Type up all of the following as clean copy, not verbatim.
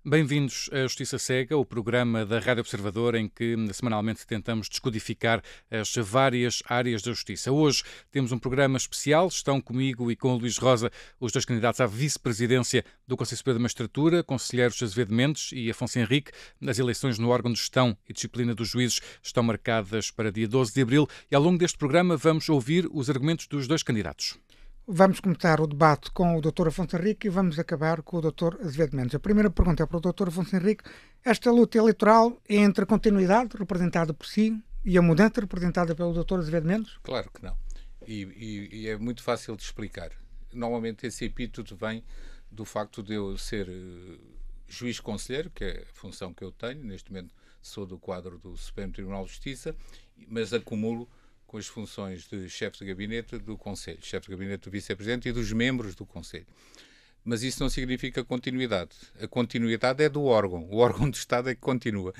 Bem-vindos à Justiça Cega, o programa da Rádio Observador em que semanalmente tentamos descodificar as várias áreas da justiça. Hoje temos um programa especial, estão comigo e com o Luís Rosa os dois candidatos à vice-presidência do Conselho Superior da Magistratura, conselheiros Azevedo Mendes e Afonso Henrique. As eleições no órgão de gestão e disciplina dos juízes estão marcadas para dia 12 de abril e ao longo deste programa vamos ouvir os argumentos dos dois candidatos. Vamos começar o debate com o Dr. Afonso Henrique e vamos acabar com o Dr. Azevedo Mendes. A primeira pergunta é para o Dr. Afonso Henrique. Esta luta eleitoral é entre a continuidade, representada por si, e a mudança, representada pelo Dr. Azevedo Mendes? Claro que não. E é muito fácil de explicar. Normalmente esse epíteto vem do facto de eu ser juiz conselheiro, que é a função que eu tenho. Neste momento sou do quadro do Supremo Tribunal de Justiça, mas acumulo com as funções de chefe de gabinete do Conselho, chefe de gabinete do vice-presidente e dos membros do Conselho. Mas isso não significa continuidade. A continuidade é do órgão. O órgão do Estado é que continua.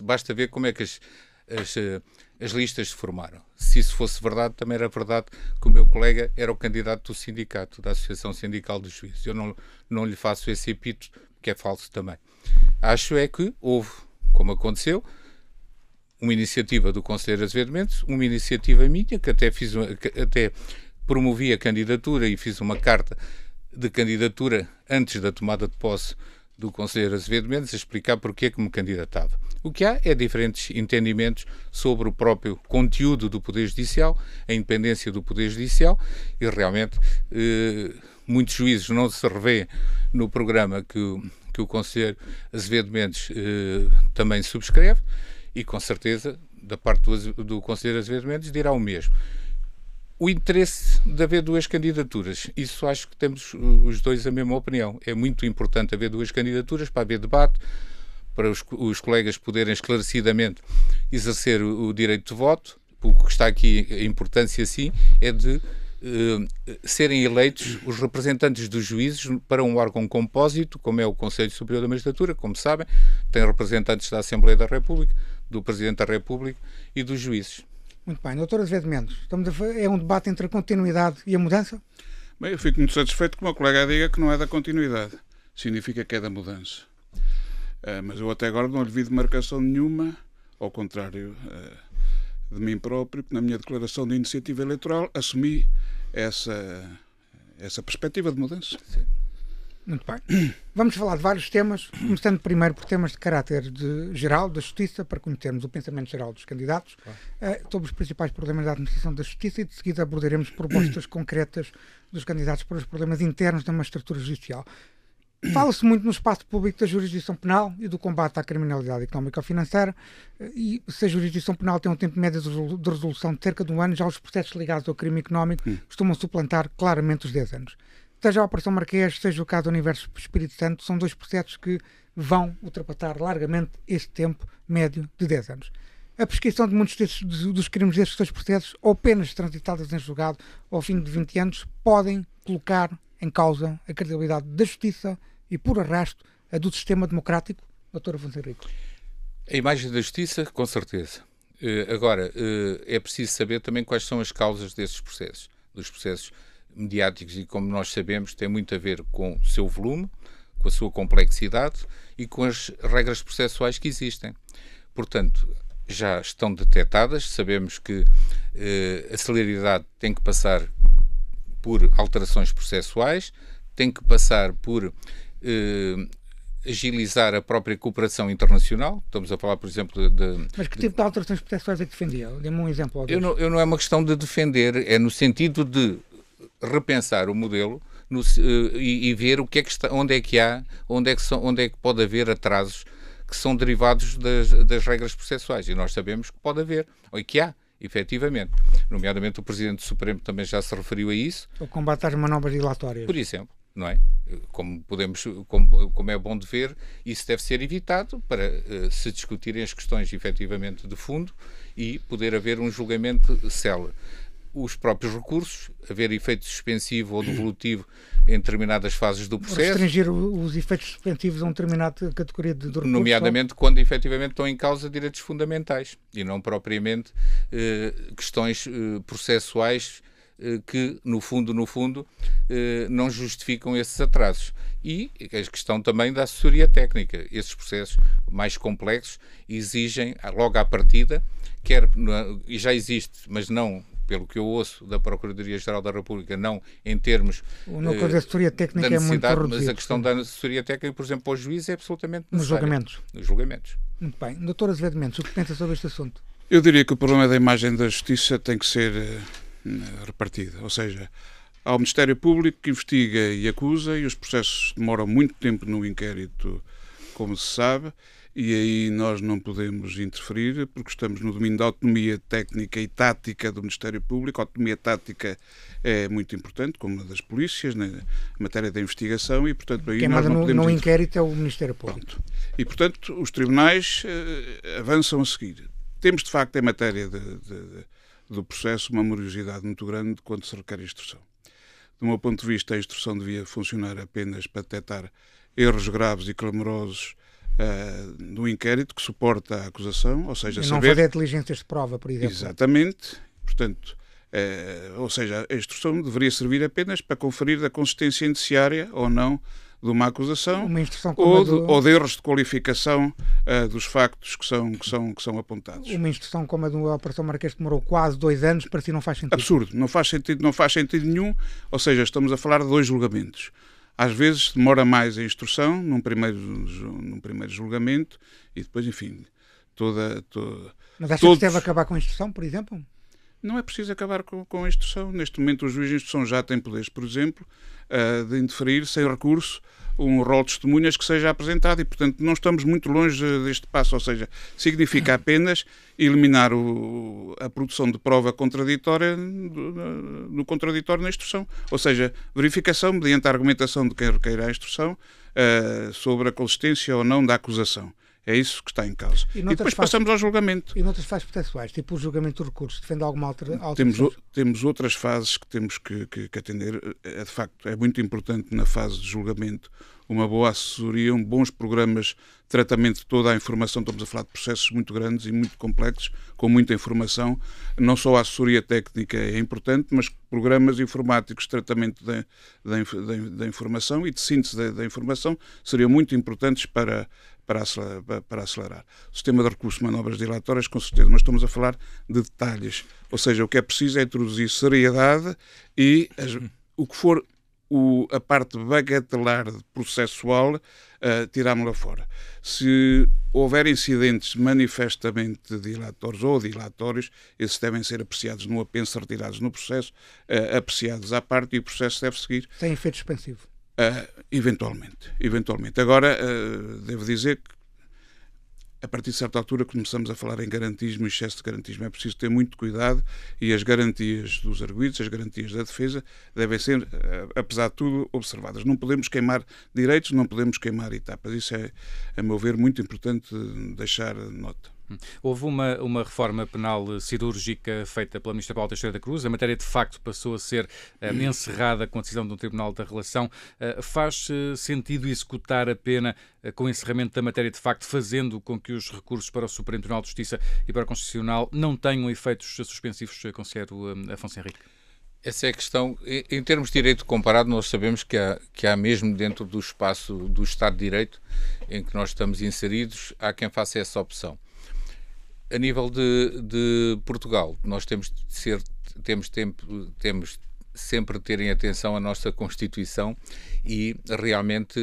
Basta ver como é que as listas se formaram. Se isso fosse verdade, também era verdade que o meu colega era o candidato do sindicato, da Associação Sindical dos Juízes. Eu não lhe faço esse epíteto, que é falso também. Acho é que houve, como aconteceu, uma iniciativa do conselheiro Azevedo Mendes, uma iniciativa minha, que até promovi a candidatura e fiz uma carta de candidatura antes da tomada de posse do conselheiro Azevedo Mendes, a explicar porque é que me candidatava. O que há é diferentes entendimentos sobre o próprio conteúdo do Poder Judicial, a independência do Poder Judicial, e realmente muitos juízes não se revêem no programa que o conselheiro Azevedo Mendes também subscreve, e com certeza, da parte do conselheiro Azevedo Mendes, dirá o mesmo. O interesse de haver duas candidaturas, isso acho que temos os dois a mesma opinião. É muito importante haver duas candidaturas para haver debate, para os colegas poderem esclarecidamente exercer o direito de voto. O que está aqui, a importância sim, é de serem eleitos os representantes dos juízes para um órgão compósito, como é o Conselho Superior da Magistratura, como sabem, tem representantes da Assembleia da República, do Presidente da República e dos juízes. Muito bem. Dr. Azevedo Mendes, é um debate entre a continuidade e a mudança? Bem, eu fico muito satisfeito que o meu colega diga que não é da continuidade. Significa que é da mudança. Mas eu até agora não lhe vi demarcação nenhuma, ao contrário de mim próprio, que na minha declaração de iniciativa eleitoral assumi essa perspectiva de mudança. Sim. Muito bem. Vamos falar de vários temas, começando primeiro por temas de caráter geral, da justiça, para conhecermos o pensamento geral dos candidatos, sobre os principais problemas da administração da justiça, e de seguida abordaremos propostas concretas dos candidatos para os problemas internos da magistratura judicial. Fala-se muito no espaço público da jurisdição penal e do combate à criminalidade económica ou financeira, e se a jurisdição penal tem um tempo médio de resolução de cerca de um ano, já os processos ligados ao crime económico costumam suplantar claramente os 10 anos. Seja a Operação Marquês, seja o caso do Universo Espírito Santo, são dois processos que vão ultrapassar largamente este tempo médio de 10 anos. A prescrição de muitos dos crimes destes dois processos, ou penas transitadas em julgado ao fim de 20 anos, podem colocar em causa a credibilidade da justiça e, por arrasto, a do sistema democrático. Dr. Afonso Henrique. A imagem da justiça, com certeza. Agora, é preciso saber também quais são as causas desses processos, dos processos mediáticos, e como nós sabemos tem muito a ver com o seu volume, com a sua complexidade e com as regras processuais que existem. Portanto, já estão detectadas, sabemos que a celeridade tem que passar por alterações processuais, tem que passar por agilizar a própria cooperação internacional. Estamos a falar, por exemplo, Mas que tipo de alterações processuais é que defendia? Dê-me um exemplo. Eu não é uma questão de defender, é no sentido de repensar o modelo e ver o que é que está, onde é que pode haver atrasos que são derivados das regras processuais, e nós sabemos que pode haver, ou que há, efetivamente. Nomeadamente o Presidente do Supremo também já se referiu a isso. O combate às manobras dilatórias. Por exemplo, não é? Como é bom de ver, isso deve ser evitado para se discutirem as questões efetivamente de fundo e poder haver um julgamento célere. Os próprios recursos, haver efeito suspensivo ou devolutivo em determinadas fases do processo. Restringir os efeitos suspensivos a uma determinada categoria de recursos. Nomeadamente quando efetivamente estão em causa direitos fundamentais e não propriamente questões processuais que, no fundo, não justificam esses atrasos. E a questão também da assessoria técnica. Esses processos mais complexos exigem, logo à partida, e já existe, mas não, pelo que eu ouço da Procuradoria-Geral da República, não em termos o núcleo da assessoria técnica da necessidade, é muito reduzido, mas a questão da assessoria técnica, por exemplo, para o juiz é absolutamente necessária. Nos julgamentos. Muito bem. Doutor Azevedo Mendes, o que pensa sobre este assunto? Eu diria que o problema da imagem da Justiça tem que ser repartida, ou seja, há o Ministério Público que investiga e acusa e os processos demoram muito tempo no inquérito, como se sabe, e aí nós não podemos interferir porque estamos no domínio da autonomia técnica e tática do Ministério Público. A autonomia tática é muito importante, como a das polícias, na matéria da investigação, e portanto aí quem nós manda não podemos no inquérito é o Ministério Público. Pronto. E portanto os tribunais avançam a seguir. Temos de facto em matéria do processo uma morosidade muito grande quando se requer instrução. Do meu ponto de vista, a instrução devia funcionar apenas para detectar erros graves e clamorosos no inquérito que suporta a acusação, ou seja, e não saber... fazer diligências de prova, por exemplo. Exatamente. Portanto, ou seja, a instrução deveria servir apenas para conferir a consistência indiciária ou não de uma acusação uma instrução ou de erros de qualificação dos factos que são apontados. Uma instrução como a da Operação Marquês que demorou quase 2 anos, para si não faz sentido. Absurdo, não faz sentido nenhum, ou seja, estamos a falar de 2 julgamentos. Às vezes demora mais a instrução num primeiro julgamento e depois, enfim, Mas acha que deve acabar com a instrução, por exemplo? Não é preciso acabar com a instrução. Neste momento o juiz de instrução já tem poderes, por exemplo, de indeferir sem recurso um rol de testemunhas que seja apresentado e, portanto, não estamos muito longe deste passo, ou seja, significa apenas eliminar a produção de prova contraditória no contraditório na instrução, ou seja, verificação mediante a argumentação de quem requeira a instrução sobre a consistência ou não da acusação. É isso que está em causa. E depois passamos ao julgamento. E noutras fases processuais, tipo o julgamento do recurso, defende alguma alteração? Temos outras fases que temos que atender. De facto, é muito importante na fase de julgamento uma boa assessoria, bons programas de tratamento de toda a informação. Estamos a falar de processos muito grandes e muito complexos, com muita informação. Não só a assessoria técnica é importante, mas programas informáticos de tratamento da informação e de síntese da informação seriam muito importantes para acelerar. O sistema de recurso de manobras dilatórias, com certeza, mas estamos a falar de detalhes. Ou seja, o que é preciso é introduzir seriedade e o que for a parte bagatelar processual, tirámos-la fora. Se houver incidentes manifestamente dilatórios ou dilatórios, esses devem ser apreciados no apenso, retirados no processo, apreciados à parte, e o processo deve seguir. Sem efeito suspensivo? Eventualmente. Agora, devo dizer que a partir de certa altura começamos a falar em garantismo e excesso de garantismo. É preciso ter muito cuidado e as garantias dos arguidos, as garantias da defesa, devem ser, apesar de tudo, observadas. Não podemos queimar direitos, não podemos queimar etapas. Isso é, a meu ver, muito importante deixar nota. Houve uma reforma penal cirúrgica feita pela ministra Paula Teixeira da Cruz. A matéria, de facto, passou a ser encerrada com a decisão do Tribunal da Relação. Faz sentido executar a pena com o encerramento da matéria, de facto, fazendo com que os recursos para o Supremo Tribunal de Justiça e para o Constitucional não tenham efeitos suspensivos, considero, Afonso Henrique? Essa é a questão. Em termos de direito comparado, nós sabemos que há mesmo dentro do espaço do Estado de Direito em que nós estamos inseridos, há quem faça essa opção. A nível de Portugal, nós temos sempre de ter em atenção a nossa Constituição e realmente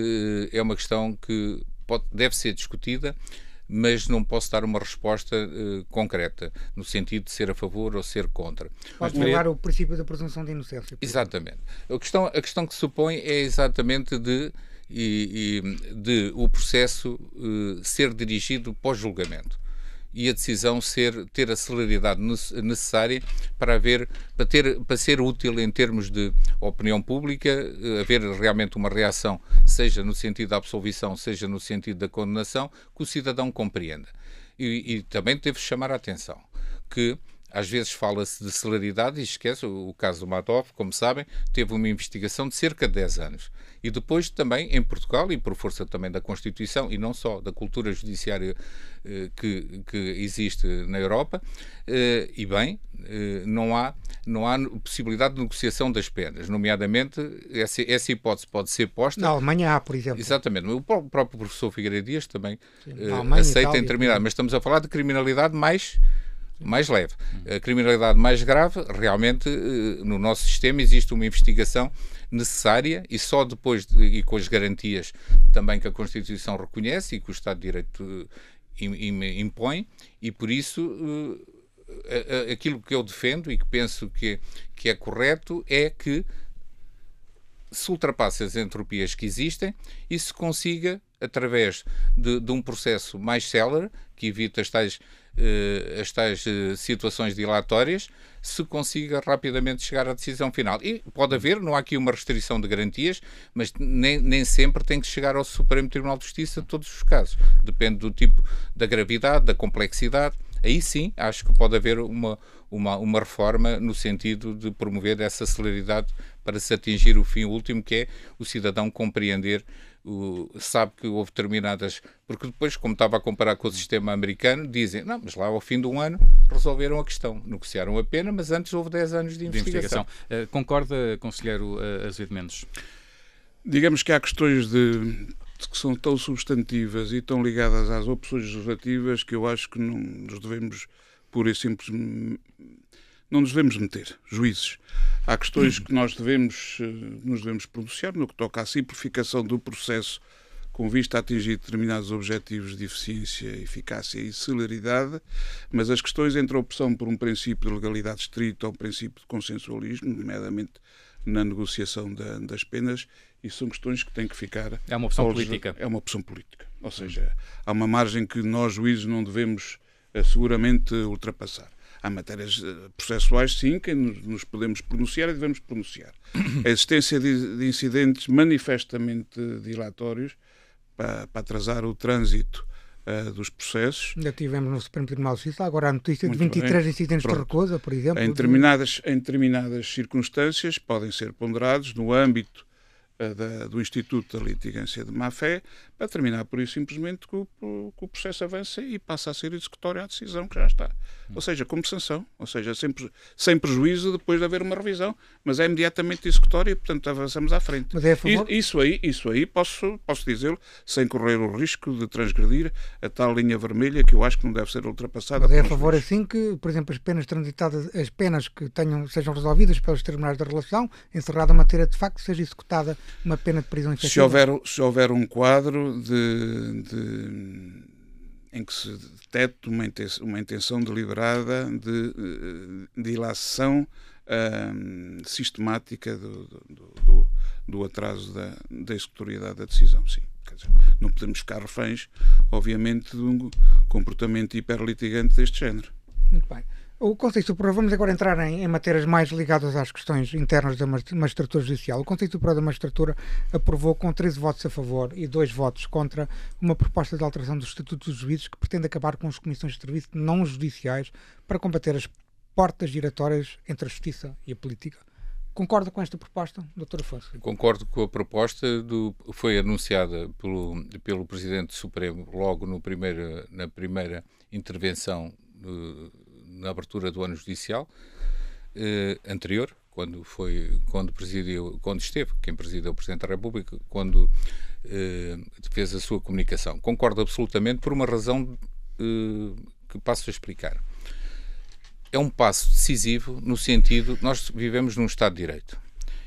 é uma questão que deve ser discutida, mas não posso dar uma resposta concreta, no sentido de ser a favor ou ser contra. Pode levar o princípio da presunção de inocência. Exatamente. A questão que se supõe é exatamente de o processo ser dirigido pós-julgamento e a decisão ter a celeridade necessária para ser útil em termos de opinião pública, haver realmente uma reação, seja no sentido da absolvição, seja no sentido da condenação, que o cidadão compreenda. E também devo chamar a atenção que Às vezes fala-se de celeridade e esquece. O caso do Madoff, como sabem, teve uma investigação de cerca de 10 anos. E depois também em Portugal, e por força também da Constituição, e não só da cultura judiciária que existe na Europa, e bem, não há possibilidade de negociação das penas. Nomeadamente, essa hipótese pode ser posta... Na Alemanha há, por exemplo. Exatamente. O próprio professor Figueiredo Dias também Alemanha, aceita Itália, em determinado, mas estamos a falar de criminalidade mais leve. A criminalidade mais grave, realmente, no nosso sistema existe uma investigação necessária e só depois, e com as garantias também que a Constituição reconhece e que o Estado de Direito impõe, e por isso aquilo que eu defendo e que penso que é correto é que se ultrapasse as entropias que existem e se consiga, através de um processo mais célere, que evita as tais situações dilatórias, se consiga rapidamente chegar à decisão final. E pode haver, não há aqui uma restrição de garantias, mas nem sempre tem que chegar ao Supremo Tribunal de Justiça todos os casos. Depende do tipo, da gravidade, da complexidade. Aí sim, acho que pode haver uma reforma no sentido de promover essa celeridade para se atingir o fim último, que é o cidadão compreender, sabe que houve determinadas... Porque depois, como estava a comparar com o sistema americano, dizem, não, mas lá ao fim de um ano resolveram a questão, negociaram a pena, mas antes houve 10 anos de investigação. Concorda, conselheiro Azevedo Mendes? Digamos que há questões que são tão substantivas e tão ligadas às opções legislativas que eu acho que não nos devemos, pura e simples, não nos devemos meter, juízes. Há questões que nos devemos pronunciar no que toca à simplificação do processo com vista a atingir determinados objetivos de eficiência, eficácia e celeridade, mas as questões entre a opção por um princípio de legalidade estrita ou um princípio de consensualismo, nomeadamente na negociação das penas, isso são questões que têm que ficar... É uma opção política. É uma opção política. Ou seja, há uma margem que nós, juízes, não devemos seguramente ultrapassar. Há matérias processuais, sim, que nos podemos pronunciar e devemos pronunciar. A existência de incidentes manifestamente dilatórios para atrasar o trânsito dos processos. Ainda tivemos no Supremo Tribunal de Justiça agora a notícia de 23 incidentes de recusa, por exemplo. Em determinadas circunstâncias podem ser ponderados no âmbito do Instituto da Litigância de Má-Fé, para terminar por isso simplesmente que o processo avança e passa a ser executória a decisão que já está. Ou seja, como sanção, ou seja, sempre sem prejuízo depois de haver uma revisão, mas é imediatamente executória e, portanto, avançamos à frente. Mas é a favor? Isso aí posso dizê-lo, sem correr o risco de transgredir a tal linha vermelha que eu acho que não deve ser ultrapassada. Mas é a favor assim que, por exemplo, as penas transitadas, as penas que sejam resolvidas pelos tribunais da relação, encerrada a matéria de facto, seja executada uma pena de prisão efetiva? Se houver um quadro em que se detecte uma intenção deliberada de dilação sistemática do atraso da executoriedade da decisão, sim. Quer dizer, não podemos ficar reféns, obviamente, de um comportamento hiperlitigante deste género. Muito bem. O Conselho Superior, vamos agora entrar em matérias mais ligadas às questões internas da magistratura judicial. O Conselho Superior da Magistratura aprovou com 13 votos a favor e 2 votos contra uma proposta de alteração do Estatuto dos Juízes que pretende acabar com as comissões de serviço não judiciais para combater as portas giratórias entre a justiça e a política. Concorda com esta proposta, Dr. Afonso? Concordo com a proposta, foi anunciada pelo Presidente Supremo logo na primeira intervenção na abertura do ano judicial anterior, quem presidiu o Presidente da República, quando fez a sua comunicação. Concordo absolutamente por uma razão que passo a explicar. É um passo decisivo no sentido, nós vivemos num Estado de Direito.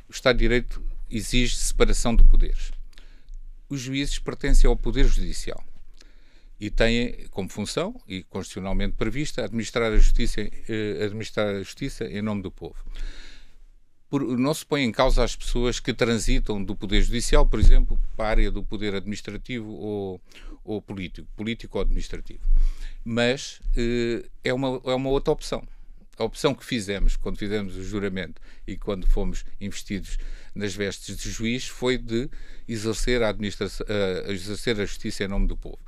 O Estado de Direito exige separação de poderes. Os juízes pertencem ao Poder Judicial e têm como função, e constitucionalmente prevista, administrar a justiça em nome do povo. Não se põe em causa as pessoas que transitam do Poder Judicial, por exemplo, para a área do Poder Administrativo ou político ou administrativo. Mas é uma outra opção. A opção que fizemos quando fizemos o juramento e quando fomos investidos nas vestes de juiz foi de exercer a justiça em nome do povo.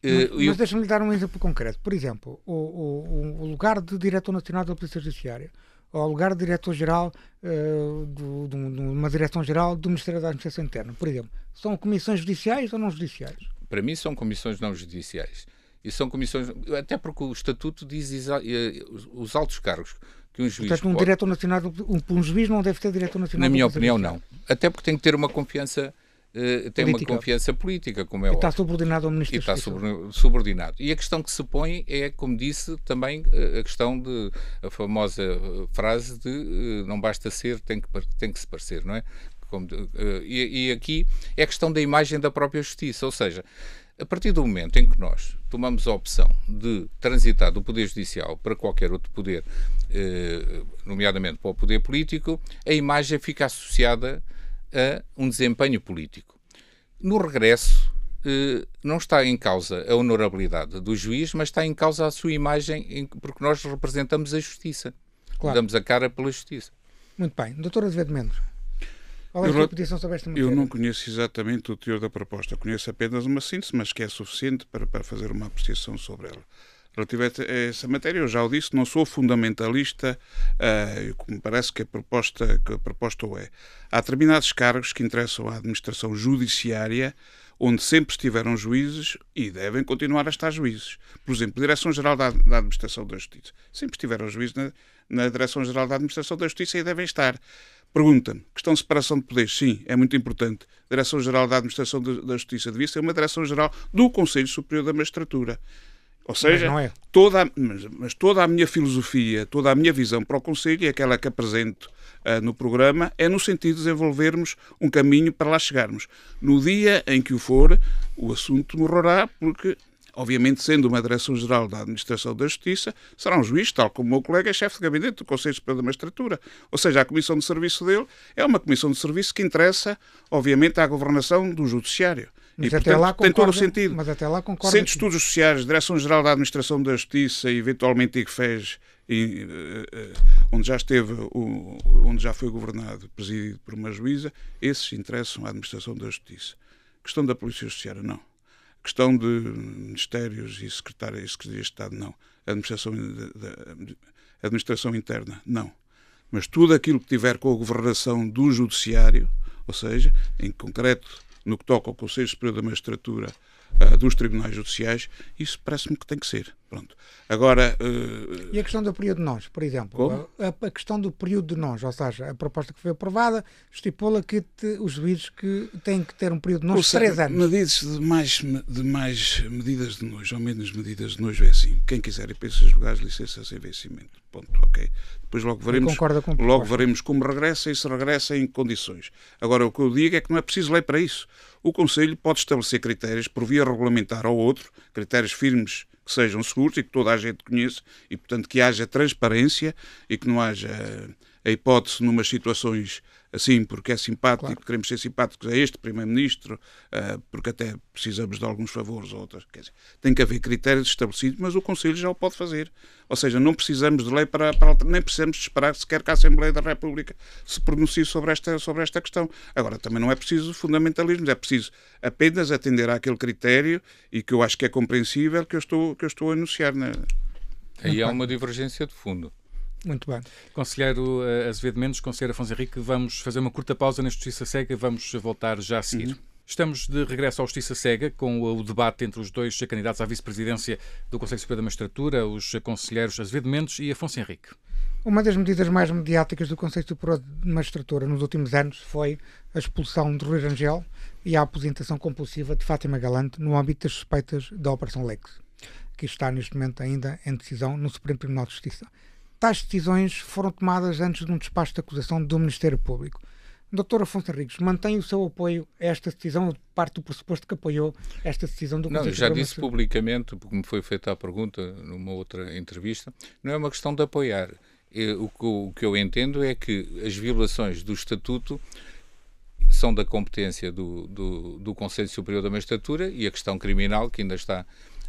Mas deixa-me lhe dar um exemplo concreto. Por exemplo, o lugar de Diretor Nacional da Polícia Judiciária, ou o lugar de Diretor-Geral de uma Direção-Geral do Ministério da Administração Interna, por exemplo, são comissões judiciais ou não judiciais? Para mim são comissões não judiciais. E são comissões, até porque o Estatuto diz os altos cargos que um juiz Portanto, Diretor Nacional, um juiz não deve ter Diretor Nacional. Na minha opinião, não. Até porque tem que ter uma confiança uma confiança política, como é óbvio. E está subordinado ao Ministro da Justiça. E está subordinado. E a questão que se põe é, como disse, também a questão de a famosa frase de não basta ser, tem que se parecer, não é? E aqui é a questão da imagem da própria Justiça, ou seja, a partir do momento em que nós tomamos a opção de transitar do Poder Judicial para qualquer outro poder, nomeadamente para o poder político, a imagem fica associada a um desempenho político. No regresso, não está em causa a honorabilidade do juiz, mas está em causa a sua imagem, porque nós representamos a Justiça. Claro. Damos a cara pela Justiça. Muito bem. Doutor Azevedo Mendes, qual é a sua posição sobre esta matéria? Eu não conheço exatamente o teor da proposta. Conheço apenas uma síntese, mas que é suficiente para fazer uma apreciação sobre ela. Relativamente a essa matéria, eu já o disse, não sou fundamentalista, me parece que a proposta o é. Há determinados cargos que interessam à administração judiciária, onde sempre estiveram juízes e devem continuar a estar juízes. Por exemplo, Direção-Geral da Administração da Justiça. Sempre estiveram juízes na Direção-Geral da Administração da Justiça e devem estar. Pergunta-me, questão de separação de poderes, sim, é muito importante. Direção-Geral da Administração da Justiça devia ser uma Direção-Geral do Conselho Superior da Magistratura. Ou seja, mas toda a minha filosofia, toda a minha visão para o Conselho, e aquela que apresento no programa, é no sentido de desenvolvermos um caminho para lá chegarmos. No dia em que o for, o assunto morrerá, porque, obviamente, sendo uma Direção-Geral da Administração da Justiça, será um juiz, tal como o meu colega é chefe de gabinete do Conselho Superior da Magistratura. Ou seja, a comissão de serviço dele é uma comissão de serviço que interessa, obviamente, à governação do Judiciário. Mas e, até portanto, lá tem todo o sentido. Mas até lá concordo. Centros de Estudos Sociais, Direção-Geral da Administração da Justiça e, eventualmente, IGFES, onde já foi governado, presidido por uma juíza, esses interessam à Administração da Justiça. Questão da Polícia Judiciária, não. Questão de Ministérios e Secretarias de Estado, não. Administração Interna, não. Mas tudo aquilo que tiver com a governação do Judiciário, ou seja, em concreto, no que toca ao Conselho Superior da Magistratura, dos Tribunais Judiciais, isso parece-me que tem que ser. Pronto. Agora... E a questão do período de nós, por exemplo? A questão do período de nós, ou seja, a proposta que foi aprovada estipula que os juízes que têm que ter um período de nós de 3 anos. Medidas de mais medidas de nojo, ou menos medidas de nojo, é assim. Quem quiser ir para esses lugares, licença sem vencimento. Ponto, ok? Depois logo veremos como regressa e se regressa em condições. Agora, o que eu digo é que não é preciso lei para isso. O Conselho pode estabelecer critérios por via regulamentar ou outro, critérios firmes que sejam seguros e que toda a gente conheça e, portanto, que haja transparência e que não haja a hipótese, numas situações assim, porque é simpático, claro, queremos ser simpáticos a este Primeiro-Ministro, porque até precisamos de alguns favores ou outras. Quer dizer, tem que haver critérios estabelecidos, mas o Conselho já o pode fazer. Ou seja, não precisamos de lei nem precisamos de esperar sequer que a Assembleia da República se pronuncie sobre esta questão. Agora, também não é preciso fundamentalismo, é preciso apenas atender àquele critério e que eu acho que é compreensível que eu estou a anunciar. Aí há uma divergência de fundo. Muito bem. Conselheiro Azevedo Mendes, Conselheiro Afonso Henrique, vamos fazer uma curta pausa na Justiça Cega, vamos voltar já a seguir. Estamos de regresso à Justiça Cega, com o debate entre os dois candidatos à vice-presidência do Conselho Superior da Magistratura, os conselheiros Azevedo Mendes e Afonso Henrique. Uma das medidas mais mediáticas do Conselho Superior de Magistratura nos últimos anos foi a expulsão de Rui Rangel e a aposentação compulsiva de Fátima Galante no âmbito das suspeitas da Operação Lex, que está neste momento ainda em decisão no Supremo Tribunal de Justiça. Tais decisões foram tomadas antes de um despacho de acusação do Ministério Público. Dr. Afonso Henriques, mantém o seu apoio a esta decisão, parte do pressuposto que apoiou esta decisão do Conselho? Não, já disse publicamente, porque me foi feita a pergunta numa outra entrevista, não é uma questão de apoiar. O que eu entendo é que as violações do Estatuto são da competência do Conselho Superior da Magistratura e a questão criminal, que ainda está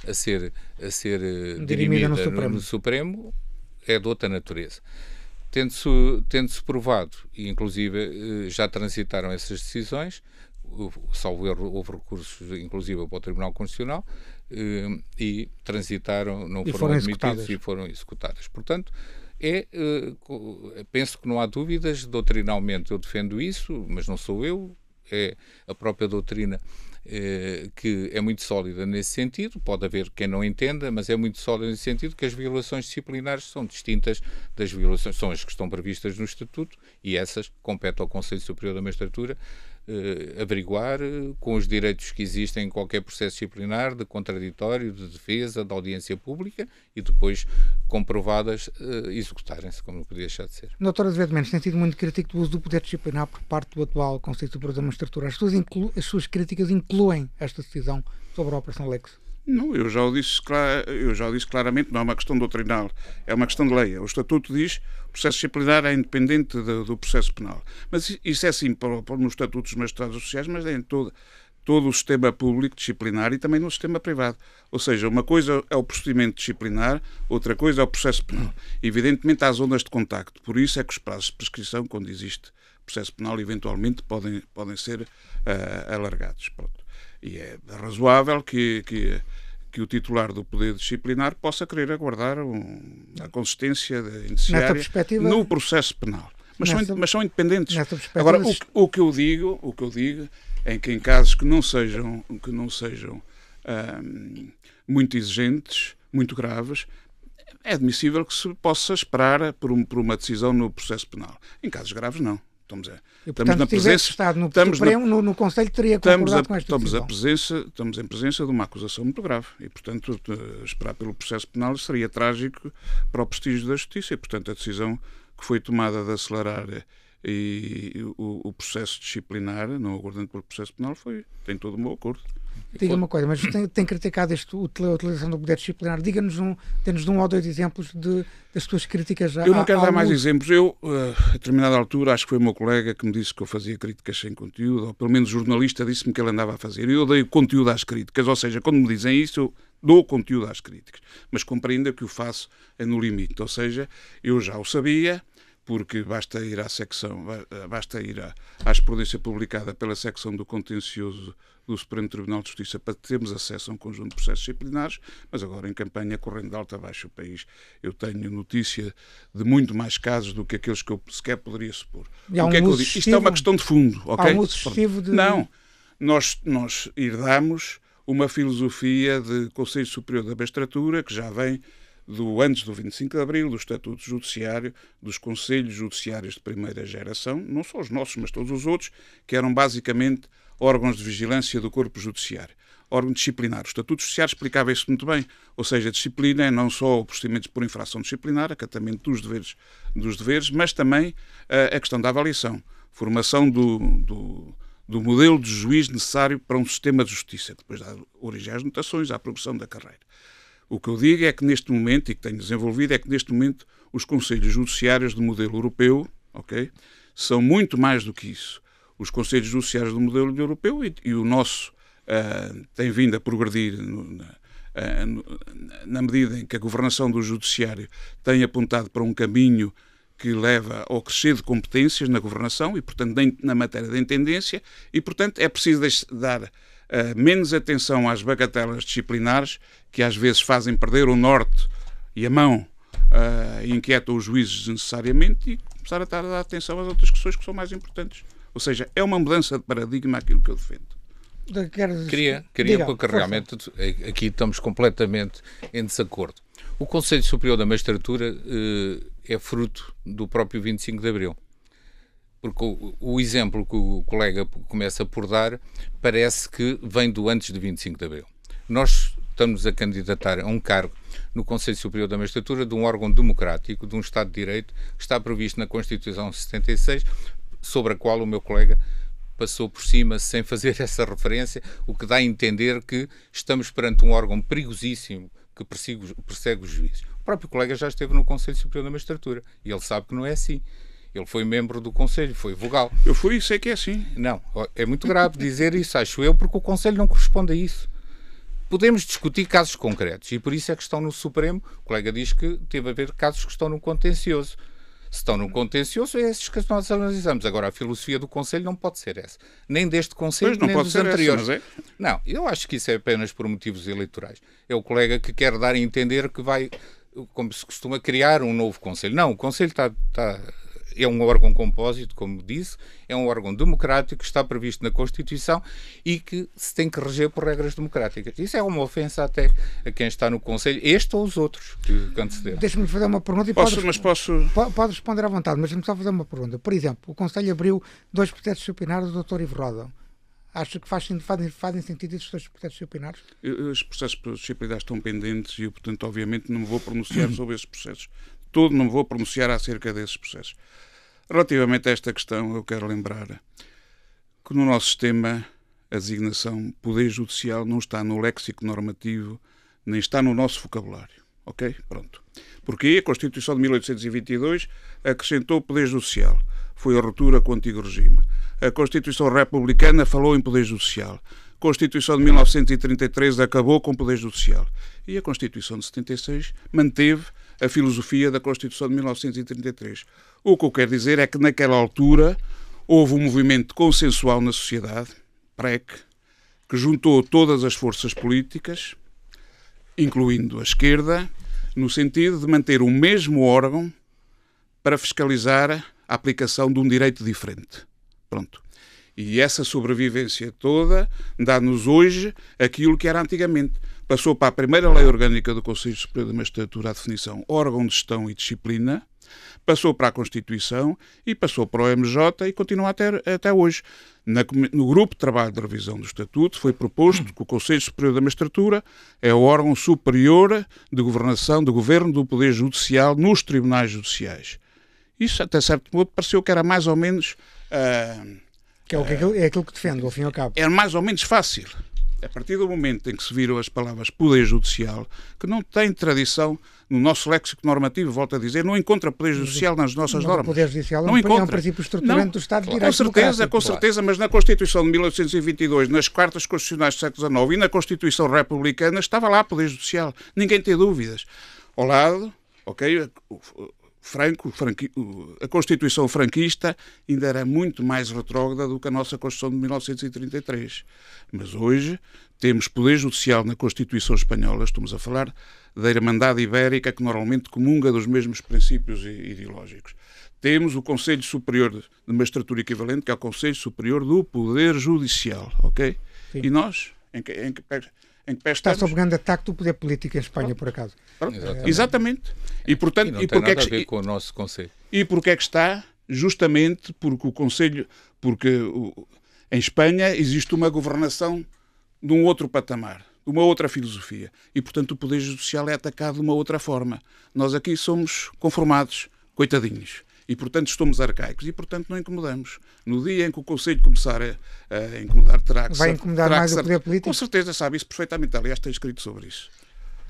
a ser dirimida no Supremo, é de outra natureza. Tendo-se provado, e inclusive já transitaram essas decisões, salvo erro, houve recursos, inclusive, para o Tribunal Constitucional, e transitaram, não foram admitidos e foram executadas. Portanto, penso que não há dúvidas, doutrinalmente eu defendo isso, mas não sou eu, é a própria doutrina que é muito sólida nesse sentido. Pode haver quem não entenda, mas é muito sólida nesse sentido, que as violações disciplinares são distintas das violações, são as que estão previstas no Estatuto, e essas competem ao Conselho Superior da Magistratura averiguar com os direitos que existem em qualquer processo disciplinar, de contraditório, de defesa, de audiência pública, e depois, comprovadas, executarem-se, como não podia deixar de ser. Doutor Azevedo Mendes, tem sido muito crítico do uso do poder disciplinar por parte do atual Conselho Superior da Magistratura. As suas críticas incluem esta decisão sobre a Operação Lex? Não, eu já o disse claramente, não é uma questão doutrinal, é uma questão de lei. O Estatuto diz que o processo disciplinar é independente do processo penal. Mas isso é assim no Estatuto dos Magistrados Associados, mas é em todo o sistema público disciplinar e também no sistema privado. Ou seja, uma coisa é o procedimento disciplinar, outra coisa é o processo penal. Evidentemente há zonas de contacto, por isso é que os prazos de prescrição, quando existe processo penal, eventualmente podem ser alargados. Pronto. E é razoável que o titular do poder disciplinar possa querer aguardar a consistência indiciária no processo penal. Mas são independentes. Agora, o que eu digo é que em casos que não sejam muito exigentes, muito graves, é admissível que se possa esperar por uma decisão no processo penal. Em casos graves, não. Estamos na presença, estado no Supremo, no Conselho teria concordado com esta decisão. Estamos em presença de uma acusação muito grave e, portanto, esperar pelo processo penal seria trágico para o prestígio da Justiça e, portanto, a decisão que foi tomada de acelerar o processo disciplinar, não aguardando pelo processo penal, tem todo o meu acordo. Diga uma coisa, mas tem criticado a utilização do poder disciplinar. Dê-nos um ou dois exemplos das suas críticas. Eu não quero dar mais exemplos. Eu, a determinada altura, acho que foi o meu colega que me disse que eu fazia críticas sem conteúdo, ou pelo menos o jornalista disse-me que ele andava a fazer. Eu dei conteúdo às críticas, ou seja, quando me dizem isso, eu dou conteúdo às críticas. Mas compreenda que o faço no limite, ou seja, eu já o sabia, porque basta ir à jurisprudência publicada pela secção do contencioso do Supremo Tribunal de Justiça para termos acesso a um conjunto de processos disciplinares, mas agora em campanha, correndo de alto a baixo o país, eu tenho notícia de muito mais casos do que aqueles que eu sequer poderia supor. O que é que eu digo? Isto é uma questão de fundo, ok? Há um uso excessivo de... Não, nós herdamos uma filosofia de Conselho Superior da Magistratura que já vem antes do 25 de Abril, do Estatuto Judiciário, dos Conselhos Judiciários de primeira geração, não só os nossos, mas todos os outros, que eram basicamente órgãos de vigilância do corpo judiciário, órgão disciplinar. O Estatuto Judiciário explicava isso muito bem, ou seja, a disciplina é não só o procedimento por infração disciplinar, acatamento dos deveres, mas também a questão da avaliação, formação do modelo de juiz necessário para um sistema de justiça, depois dá origem às notações, à progressão da carreira. O que eu digo é que neste momento, e que tenho desenvolvido, é que neste momento os conselhos judiciários do modelo europeu, ok, são muito mais do que isso. Os conselhos judiciários do modelo europeu e o nosso tem vindo a progredir na medida em que a governação do judiciário tem apontado para um caminho que leva ao crescer de competências na governação e, portanto, na matéria da intendência e, portanto, é preciso dar menos atenção às bagatelas disciplinares que às vezes fazem perder o norte e a mão e inquietam os juízes desnecessariamente e começar a dar atenção às outras questões que são mais importantes. Ou seja, é uma mudança de paradigma aquilo que eu defendo. Queria porque realmente aqui estamos completamente em desacordo. O Conselho Superior da Magistratura é fruto do próprio 25 de Abril. Porque o exemplo que o colega começa por dar parece que vem do antes de 25 de Abril. Nós estamos a candidatar a um cargo no Conselho Superior da Magistratura de um órgão democrático, de um Estado de Direito, que está previsto na Constituição 76, sobre a qual o meu colega passou por cima sem fazer essa referência, o que dá a entender que estamos perante um órgão perigosíssimo que persegue os juízes. O próprio colega já esteve no Conselho Superior da Magistratura e ele sabe que não é assim. Ele foi membro do Conselho, foi vogal. Eu fui e sei que é assim. Não, é muito grave dizer isso, acho eu, porque o Conselho não corresponde a isso. Podemos discutir casos concretos e por isso é que estão no Supremo. O colega diz que teve a ver casos que estão no contencioso. Se estão no contencioso, é esses que nós analisamos. Agora, a filosofia do Conselho não pode ser essa. Nem deste Conselho, nem dos anteriores. Não, eu acho que isso é apenas por motivos eleitorais. É o colega que quer dar a entender que vai, como se costuma, criar um novo Conselho. Não, o Conselho é um órgão compósito, como disse, é um órgão democrático que está previsto na Constituição e que se tem que reger por regras democráticas. Isso é uma ofensa até a quem está no Conselho, este ou os outros que antecederam. Deixa-me fazer uma pergunta e posso pode responder à vontade, mas deixa-me só fazer uma pergunta. Por exemplo, o Conselho abriu 2 processos disciplinares do Dr. Ivo Roda. Acha que fazem sentido esses 2 processos disciplinares? Os processos disciplinares estão pendentes e eu, portanto, obviamente, não me vou pronunciar sobre esses processos. Não me vou pronunciar acerca desses processos. Relativamente a esta questão, eu quero lembrar que no nosso sistema a designação Poder Judicial não está no léxico normativo, nem está no nosso vocabulário. Ok? Pronto. Porque a Constituição de 1822 acrescentou o Poder Judicial. Foi a ruptura com o antigo regime. A Constituição Republicana falou em Poder Judicial. A Constituição de 1933 acabou com o Poder Judicial. E a Constituição de 76 manteve a filosofia da Constituição de 1933. O que eu quero dizer é que naquela altura houve um movimento consensual na sociedade, PREC, que juntou todas as forças políticas, incluindo a esquerda, no sentido de manter o mesmo órgão para fiscalizar a aplicação de um direito diferente. Pronto. E essa sobrevivência toda dá-nos hoje aquilo que era antigamente. Passou para a primeira lei orgânica do Conselho Superior da Magistratura a definição órgão de gestão e disciplina, passou para a Constituição e passou para o MJ e continua até hoje. No grupo de trabalho de revisão do Estatuto foi proposto que o Conselho Superior da Magistratura é o órgão superior de governação do governo do Poder Judicial nos tribunais judiciais. Isso, até certo modo, pareceu que era mais ou menos... é aquilo que defende, ao fim e ao cabo. Era mais ou menos fácil. A partir do momento em que se viram as palavras Poder Judicial, que não tem tradição no nosso léxico normativo, volto a dizer, não encontra Poder Judicial nas nossas normas. O Poder Judicial não encontra. É um princípio estruturante do Estado de Direito. Com certeza, mas na Constituição de 1822, nas Cartas Constitucionais do século XIX e na Constituição Republicana estava lá Poder Judicial. Ninguém tem dúvidas. Ao lado, ok, a Constituição franquista ainda era muito mais retrógrada do que a nossa Constituição de 1933. Mas hoje temos Poder Judicial na Constituição Espanhola, estamos a falar da Irmandade Ibérica, que normalmente comunga dos mesmos princípios ideológicos. Temos o Conselho Superior de Magistratura Equivalente, que é o Conselho Superior do Poder Judicial, ok? Sim. E nós, em que pé está sob grande ataque do poder político em Espanha, por acaso. Exatamente. E, portanto, não tem nada a ver com o nosso Conselho. E porquê é que está? Justamente porque o Conselho... em Espanha existe uma governação de um outro patamar, de uma outra filosofia. E, portanto, o Poder Judicial é atacado de uma outra forma. Nós aqui somos conformados, coitadinhos. E, portanto, somos arcaicos e, portanto, não incomodamos. No dia em que o Conselho começar a incomodar, vai incomodar mais o poder político? Com certeza, sabe isso perfeitamente. Aliás, tem escrito sobre isso.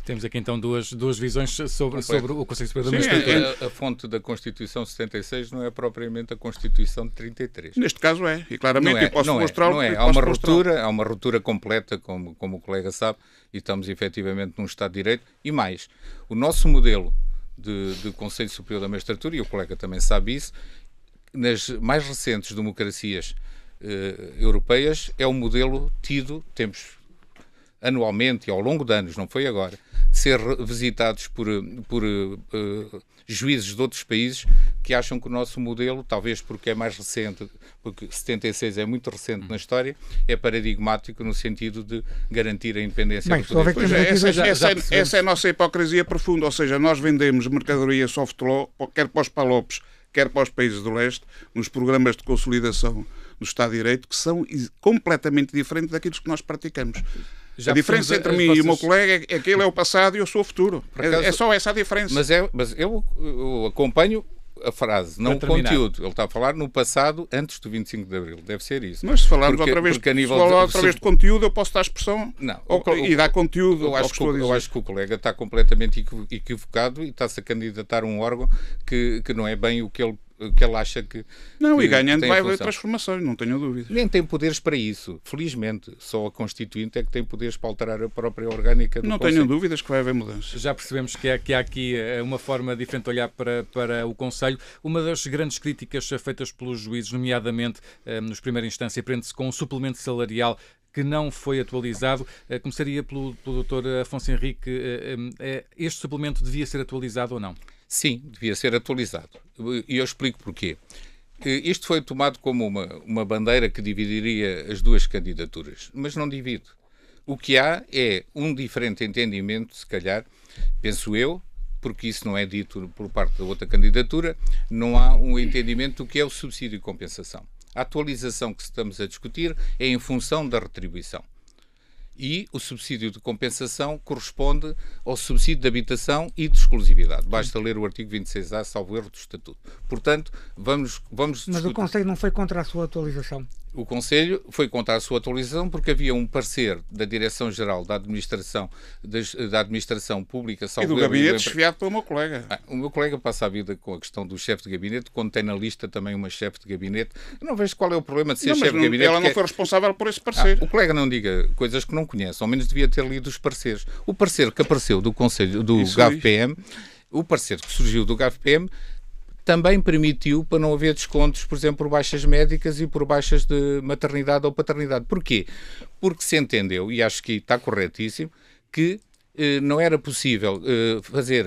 Temos aqui então duas visões sobre o Conselho Superior da Magistratura. A fonte da Constituição 76 não é propriamente a Constituição de 33. Neste caso é, e claramente eu posso mostrá-lo. Há uma ruptura completa, como o colega sabe, e estamos efetivamente num Estado de Direito. E mais, o nosso modelo de Conselho Superior da Magistratura, e o colega também sabe isso, nas mais recentes democracias europeias, é um modelo tido, temos anualmente e ao longo de anos, não foi agora, de ser visitados por juízes de outros países que acham que o nosso modelo, talvez porque é mais recente, porque 76 é muito recente na história, é paradigmático no sentido de garantir a independência do poder. Essa é a nossa hipocrisia profunda, ou seja, nós vendemos mercadoria soft law, quer para os palopes, quer para os países do leste, nos programas de consolidação do Estado de Direito, que são completamente diferentes daquilo que nós praticamos. A diferença entre mim e o meu colega é que ele é o passado e eu sou o futuro. É só essa a diferença. Mas eu acompanho a frase, não o conteúdo. Ele está a falar no passado antes do 25 de Abril. Deve ser isso. Mas se falarmos outra vez de conteúdo, eu posso dar expressão e dar conteúdo. Eu acho que o colega está completamente equivocado e está-se a candidatar a um órgão que não é bem o que ele que ele acha que... Não, que e ganhando tem vai haver transformações, não tenho dúvidas. Nem tem poderes para isso, felizmente. Só a Constituinte é que tem poderes para alterar a própria orgânica do Não Conselho. tenho dúvidas que vai haver mudanças. Já percebemos que há aqui uma forma diferente de olhar para o Conselho. Uma das grandes críticas feitas pelos juízes, nomeadamente nos primeiros instância, prende-se com o suplemento salarial que não foi atualizado. Começaria pelo Dr. Afonso Henrique. Este suplemento devia ser atualizado ou não? Sim, devia ser atualizado. E eu explico porquê. Isto foi tomado como uma bandeira que dividiria as duas candidaturas, mas não divide. O que há é um diferente entendimento, se calhar, penso eu, porque isso não é dito por parte da outra candidatura, não há um entendimento do que é o subsídio de compensação. A atualização que estamos a discutir é em função da retribuição. E o subsídio de compensação corresponde ao subsídio de habitação e de exclusividade. Basta ler o artigo 26A, salvo erro, do Estatuto. Portanto, vamos discutir. Mas o Conselho não foi contra a sua atualização? O Conselho foi contra a sua atualização porque havia um parecer da Direção-Geral da Administração Pública... E do gabinete desfiado pelo meu colega. O meu colega passa a vida com a questão do chefe de gabinete, quando tem na lista também uma chefe de gabinete. Eu não vejo qual é o problema de ser chefe de gabinete. Ela não foi responsável por esse parecer. O colega não diga coisas que não conhece, ao menos devia ter lido os pareceres. O parecer que apareceu do Conselho do GAV-PM, o parecer que surgiu do GAV-PM, também permitiu para não haver descontos, por exemplo, por baixas médicas e por baixas de maternidade ou paternidade. Porquê? Porque se entendeu, e acho que está corretíssimo, que não era possível fazer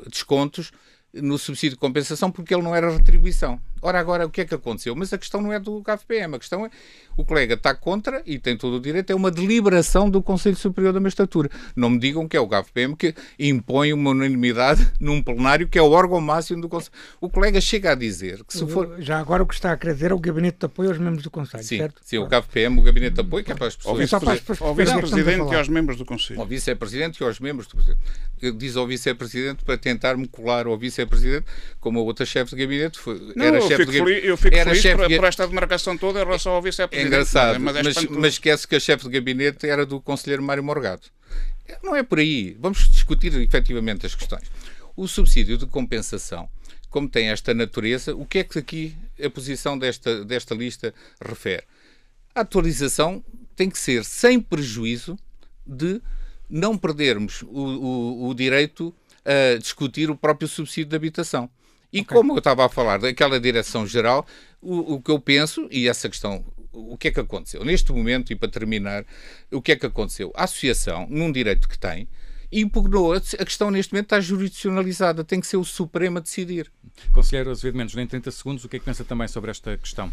descontos no subsídio de compensação porque ele não era retribuição. Ora, agora, o que é que aconteceu? Mas a questão não é do GAV-PM, a questão é o colega está contra e tem todo o direito, é uma deliberação do Conselho Superior da Magistratura. Não me digam que é o GAV-PM que impõe uma unanimidade num plenário que é o órgão máximo do Conselho. O colega chega a dizer que se for... Já agora o que está a querer dizer é o Gabinete de Apoio aos membros do Conselho, sim, certo? Sim, o GAV-PM, o Gabinete de Apoio, que é para as pessoas... Ao vice-presidente e aos membros do Conselho. Ao vice-presidente e aos membros do Conselho. Diz ao vice-presidente para tentar-me colar ao vice-presidente, como a outra chefe de gabinete era chefe de gabinete. Eu fico feliz por esta demarcação toda em relação ao vice-presidente. É engraçado, mas esquece que a chefe de gabinete era do conselheiro Mário Morgado. Não é por aí. Vamos discutir efetivamente as questões. O subsídio de compensação, como tem esta natureza, o que é que aqui a posição desta lista refere? A atualização tem que ser sem prejuízo de não perdermos o direito a discutir o próprio subsídio de habitação. E como eu estava a falar daquela direção-geral, o que eu penso, e essa questão, o que é que aconteceu? Neste momento, e para terminar, o que é que aconteceu? A associação, num direito que tem, impugnou. A questão neste momento está jurisdicionalizada, tem que ser o Supremo a decidir. Conselheiro Azevedo Mendes, em 30 segundos, o que é que pensa também sobre esta questão?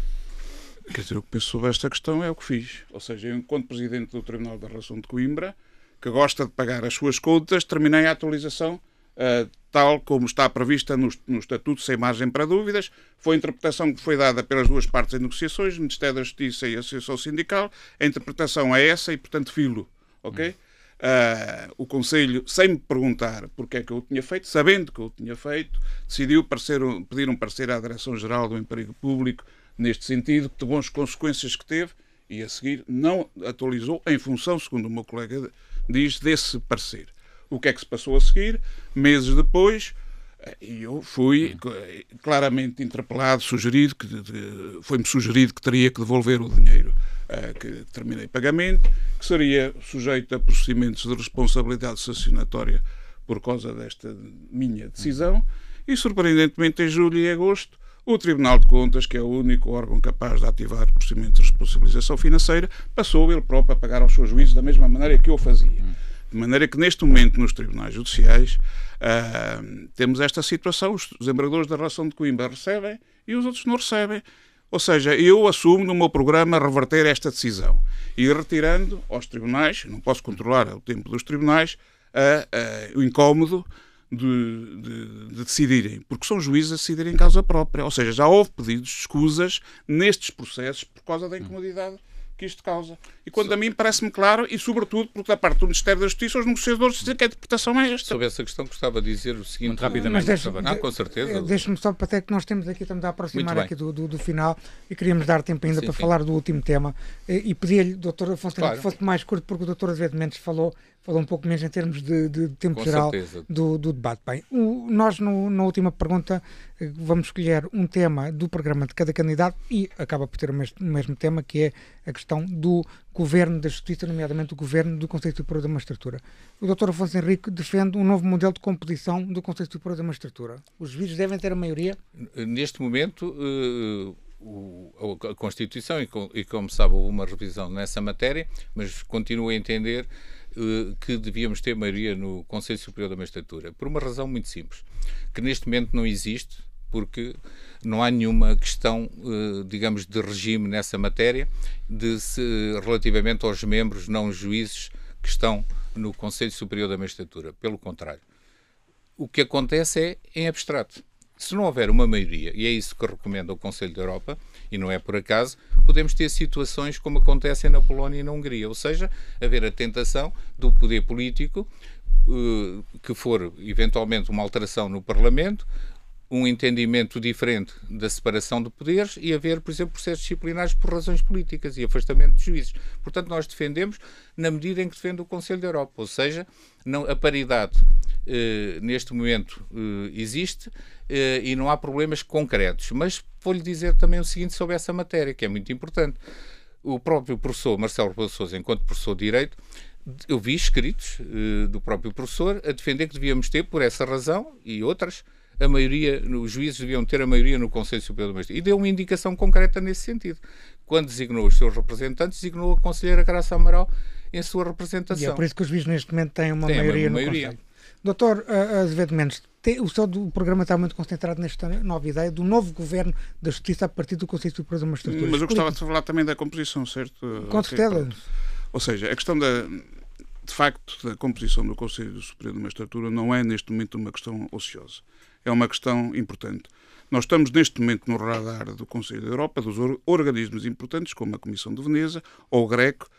Quer dizer, o que penso sobre esta questão é o que fiz. Ou seja, eu, enquanto Presidente do Tribunal da Relação de Coimbra, que gosta de pagar as suas contas, terminei a atualização tal como está prevista no Estatuto, sem margem para dúvidas. Foi a interpretação que foi dada pelas duas partes em negociações, o Ministério da Justiça e a Associação Sindical. A interpretação é essa e, portanto, filo. Ok? O Conselho, sem me perguntar porque é que eu o tinha feito, sabendo que eu o tinha feito, decidiu pedir um parecer à Direção-Geral do Emprego Público neste sentido, de boas consequências que teve, e a seguir não atualizou em função, segundo o meu colega diz, desse parecer. O que é que se passou a seguir? Meses depois, eu fui claramente interpelado, foi-me sugerido que teria que devolver o dinheiro que terminei pagamento, que seria sujeito a procedimentos de responsabilidade sancionatória por causa desta minha decisão, e surpreendentemente em julho e agosto o Tribunal de Contas, que é o único órgão capaz de ativar procedimentos de responsabilização financeira, passou ele próprio a pagar aos seus juízes da mesma maneira que eu fazia. De maneira que, neste momento, nos tribunais judiciais, temos esta situação. Os desembargadores da Relação de Coimbra recebem e os outros não recebem. Ou seja, eu assumo no meu programa reverter esta decisão e retirando aos tribunais, não posso controlar o tempo dos tribunais, o incómodo de decidirem, porque são juízes a decidirem em causa própria. Ou seja, já houve pedidos de escusas nestes processos por causa da incomodidade que isto causa. E quando a mim parece-me claro, e sobretudo porque da parte do Ministério da Justiça os negociadores dizem que a interpretação é esta. Sobre essa questão gostava de dizer o seguinte... Muito rapidamente. Com certeza. Deixe-me só para até que nós temos aqui, estamos a aproximar aqui do final e queríamos dar tempo ainda para falar do último tema e pedia-lhe, Dr. Afonso, que fosse mais curto, porque o Dr. Azevedo Mendes falou falou um pouco menos em termos de tempo geral do debate. Bem, nós na última pergunta vamos escolher um tema do programa de cada candidato e acaba por ter o mesmo tema, que é a questão do Governo da Justiça, nomeadamente o Governo do Conselho Superior da Magistratura. O Dr. Afonso Henrique defende um novo modelo de composição do Conselho Superior da Magistratura. Os juízes devem ter a maioria? Neste momento, a Constituição, e como sabe, houve uma revisão nessa matéria, mas continuo a entender que devíamos ter maioria no Conselho Superior da Magistratura, por uma razão muito simples, que neste momento não existe, porque não há nenhuma questão, digamos, de regime nessa matéria, relativamente aos membros não juízes que estão no Conselho Superior da Magistratura. Pelo contrário, o que acontece é em abstrato. Se não houver uma maioria, e é isso que recomenda o Conselho da Europa, e não é por acaso, podemos ter situações como acontecem na Polónia e na Hungria, ou seja, haver a tentação do poder político, que for eventualmente uma alteração no Parlamento, um entendimento diferente da separação de poderes e haver, por exemplo, processos disciplinares por razões políticas e afastamento de juízes. Portanto, nós defendemos na medida em que defende o Conselho da Europa, ou seja, a paridade neste momento existe e não há problemas concretos. Mas vou-lhe dizer também o seguinte sobre essa matéria, que é muito importante. O próprio professor Marcelo Rebelo de Sousa, enquanto professor de Direito, eu vi escritos do próprio professor a defender que devíamos ter, por essa razão e outras, a maioria, os juízes deviam ter a maioria no Conselho Superior da Magistratura. E deu uma indicação concreta nesse sentido. Quando designou os seus representantes, designou a conselheira Graça Amaral em sua representação. E é por isso que os juízes neste momento têm uma maioria no Conselho. Doutor Azevedo Mendes, o seu programa está muito concentrado nesta nova ideia do novo Governo da Justiça a partir do Conselho Superior da Magistratura. Mas eu gostava de falar também da composição, certo? Com certeza. Ou seja, a questão de facto da composição do Conselho Superior da Magistratura não é neste momento uma questão ociosa. É uma questão importante. Nós estamos neste momento no radar do Conselho da Europa, dos organismos importantes, como a Comissão de Veneza ou o GRECO,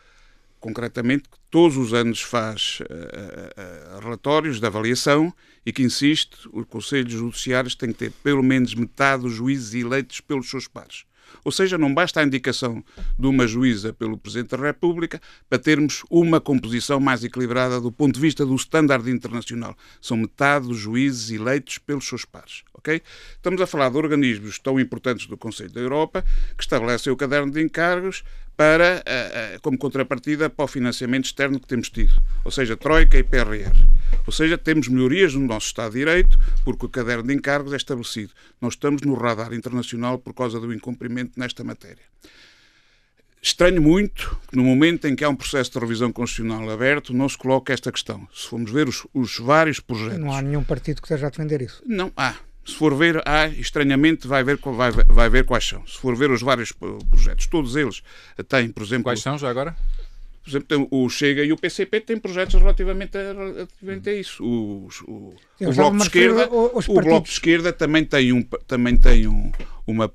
concretamente, que todos os anos faz relatórios de avaliação e que insiste, os Conselhos Judiciários têm que ter pelo menos metade dos juízes eleitos pelos seus pares. Ou seja, não basta a indicação de uma juíza pelo Presidente da República para termos uma composição mais equilibrada do ponto de vista do standard internacional. São metade dos juízes eleitos pelos seus pares. Okay? Estamos a falar de organismos tão importantes do Conselho da Europa que estabelecem o caderno de encargos para, como contrapartida para o financiamento externo que temos tido. Ou seja, Troika e PRR. Ou seja, temos melhorias no nosso Estado de Direito porque o caderno de encargos é estabelecido. Nós estamos no radar internacional por causa do incumprimento nesta matéria. Estranho muito que no momento em que há um processo de revisão constitucional aberto não se coloque esta questão. Se formos ver os vários projetos... Não há nenhum partido que esteja a defender isso. Não há. Se for ver, estranhamente, vai ver quais são. Se for ver os vários projetos, todos eles têm, por exemplo... Quais são já agora? Por exemplo, o Chega e o PCP têm projetos relativamente a isso. O Bloco de Esquerda também tem uma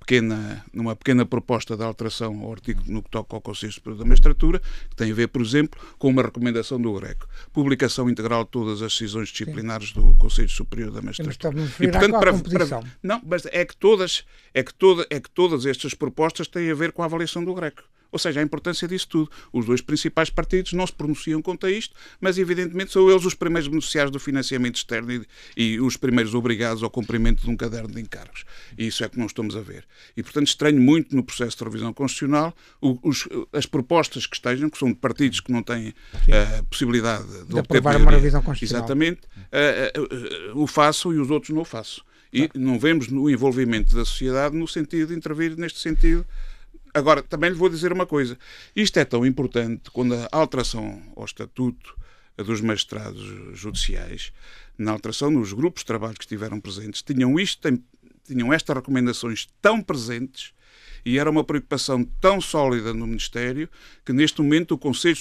pequena proposta de alteração ao artigo no que toca ao Conselho Superior da Magistratura, que tem a ver, por exemplo, com uma recomendação do GRECO. Publicação integral de todas as decisões disciplinares do Conselho Superior da Magistratura. E, portanto, não, mas é que todas estas propostas têm a ver com a avaliação do GRECO. Ou seja, a importância disso tudo. Os dois principais partidos não se pronunciam contra isto, mas evidentemente são eles os primeiros beneficiários do financiamento externo e os primeiros obrigados ao cumprimento de um caderno de encargos. E isso é que não estamos a ver. E, portanto, estranho muito no processo de revisão constitucional as propostas que estejam, que são de partidos que não têm a possibilidade de aprovar uma revisão constitucional. Exatamente. O faço e os outros não o faço. E não vemos o envolvimento da sociedade no sentido de intervir neste sentido. Agora, também lhe vou dizer uma coisa. Isto é tão importante quando a alteração ao Estatuto dos Magistrados Judiciais, na alteração nos grupos de trabalho que estiveram presentes, tinham estas recomendações tão presentes e era uma preocupação tão sólida no Ministério que neste momento o Conselho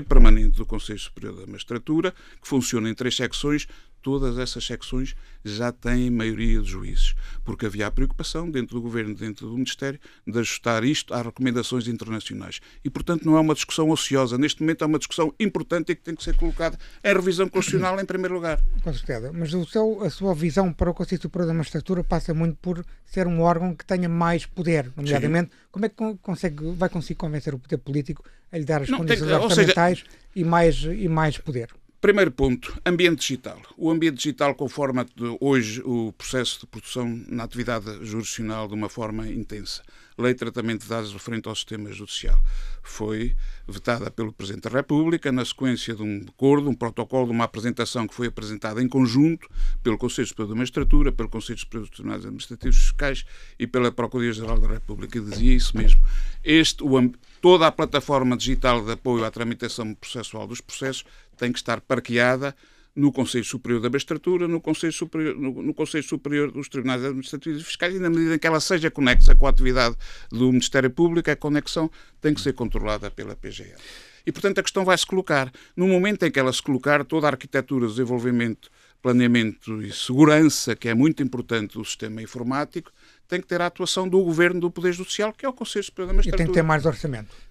Permanente do Conselho Superior da Magistratura, que funciona em 3 secções, todas essas secções já têm maioria de juízes, porque havia a preocupação dentro do Governo, dentro do Ministério, de ajustar isto às recomendações internacionais. E, portanto, não é uma discussão ociosa. Neste momento é uma discussão importante e que tem que ser colocada em revisão constitucional em primeiro lugar. Com certeza. Mas a sua visão para o Conselho Superior da Magistratura passa muito por ser um órgão que tenha mais poder, nomeadamente. Sim. Como é que vai conseguir convencer o poder político a lhe dar as condições orçamentais e mais poder? Primeiro ponto, ambiente digital. O ambiente digital conforma hoje o processo de produção na atividade jurisdicional de uma forma intensa. Lei de Tratamento de Dados referente ao sistema judicial. Foi vetada pelo Presidente da República na sequência de um acordo, um protocolo, de uma apresentação que foi apresentada em conjunto pelo Conselho Superior da Magistratura, pelo Conselho Superior dos Tribunais Administrativos Fiscais e pela Procuradoria-Geral da República. E dizia isso mesmo. Toda a plataforma digital de apoio à tramitação processual dos processos tem que estar parqueada no Conselho Superior da Magistratura, no Conselho Superior dos Tribunais Administrativos e Fiscais, e na medida em que ela seja conexa com a atividade do Ministério Público, a conexão tem que ser controlada pela PGR. E, portanto, a questão vai-se colocar. No momento em que ela se colocar, toda a arquitetura, desenvolvimento, planeamento e segurança, que é muito importante do sistema informático, tem que ter a atuação do Governo do Poder Judicial, que é o Conselho Superior da Magistratura. E tem que ter mais orçamento.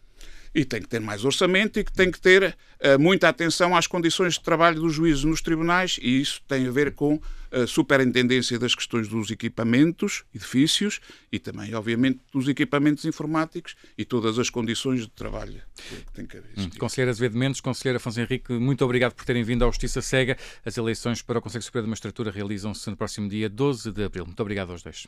E tem que ter mais orçamento e que tem que ter muita atenção às condições de trabalho dos juízes nos tribunais, e isso tem a ver com a superintendência das questões dos equipamentos, edifícios, e também, obviamente, dos equipamentos informáticos e todas as condições de trabalho que tem que existir. Conselheiro Azevedo Mendes, Conselheiro Afonso Henrique, muito obrigado por terem vindo à Justiça Cega. As eleições para o Conselho Superior da Magistratura realizam-se no próximo dia 12 de abril. Muito obrigado aos dois.